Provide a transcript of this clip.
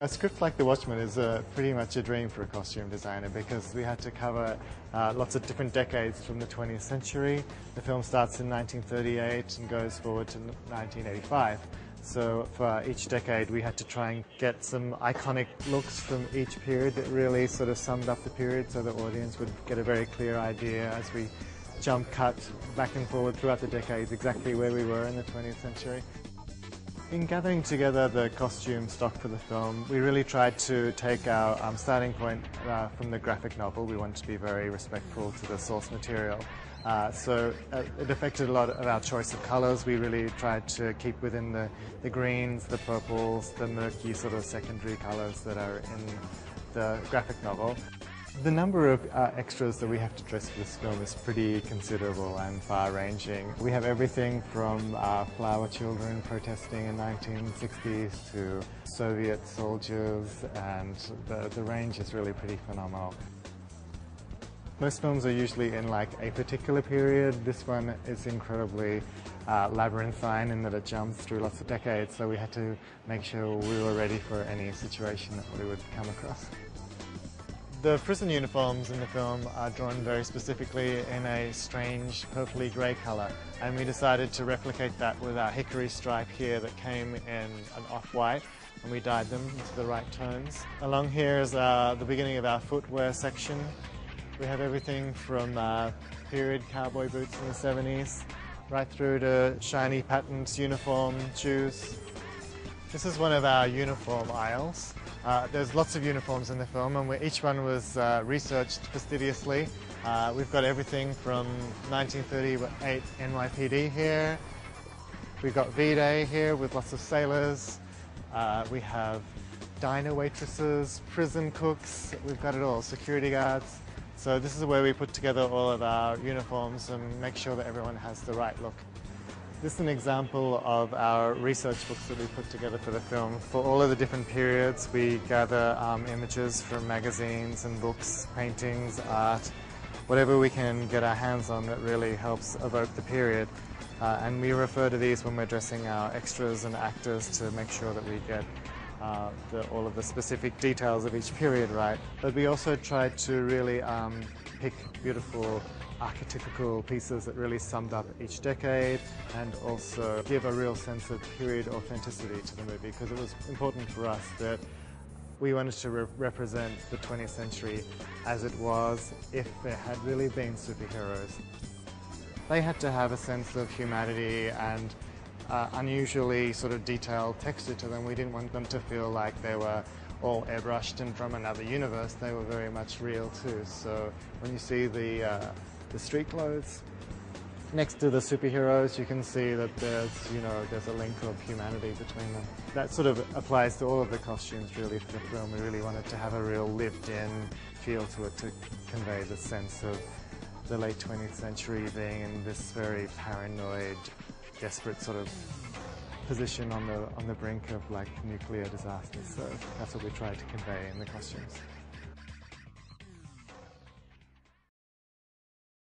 A script like The Watchmen is pretty much a dream for a costume designer because we had to cover lots of different decades from the 20th century. The film starts in 1938 and goes forward to 1985. So for each decade we had to try and get some iconic looks from each period that really sort of summed up the period so the audience would get a very clear idea as we jump cut back and forward throughout the decades exactly where we were in the 20th century. In gathering together the costume stock for the film, we really tried to take our starting point from the graphic novel. We wanted to be very respectful to the source material. So it affected a lot of our choice of colours. We really tried to keep within the greens, the purples, the murky sort of secondary colours that are in the graphic novel. The number of extras that we have to dress for this film is pretty considerable and far-ranging. We have everything from flower children protesting in 1960s to Soviet soldiers, and the range is really pretty phenomenal. Most films are usually in like a particular period. This one is incredibly labyrinthine in that it jumps through lots of decades, so we had to make sure we were ready for any situation that we would come across. The prison uniforms in the film are drawn very specifically in a strange purpley grey colour, and we decided to replicate that with our hickory stripe here that came in an off-white, and we dyed them into the right tones. Along here is the beginning of our footwear section. We have everything from period cowboy boots in the 70s right through to shiny patterned uniform shoes. This is one of our uniform aisles. There's lots of uniforms in the film, and each one was researched fastidiously. We've got everything from 1938 NYPD here. We've got V-Day here with lots of sailors. We have diner waitresses, prison cooks. We've got it all, security guards. So this is where we put together all of our uniforms and make sure that everyone has the right look. This is an example of our research books that we put together for the film. For all of the different periods, we gather images from magazines and books, paintings, art, whatever we can get our hands on that really helps evoke the period. And we refer to these when we're dressing our extras and actors to make sure that we get all of the specific details of each period right. But we also tried to really pick beautiful archetypical pieces that really summed up each decade and also give a real sense of period authenticity to the movie, because it was important for us that we wanted to represent the 20th century as it was if there had really been superheroes. They had to have a sense of humanity and unusually sort of detailed texture to them. We didn't want them to feel like they were all airbrushed and from another universe. They were very much real too. So when you see the street clothes next to the superheroes, you can see that there's a link of humanity between them. That sort of applies to all of the costumes really for the film. We really wanted to have a real lived-in feel to it to convey the sense of the late 20th century being in this very paranoid, desperate sort of position on the brink of like nuclear disaster. So that's what we tried to convey in the costumes.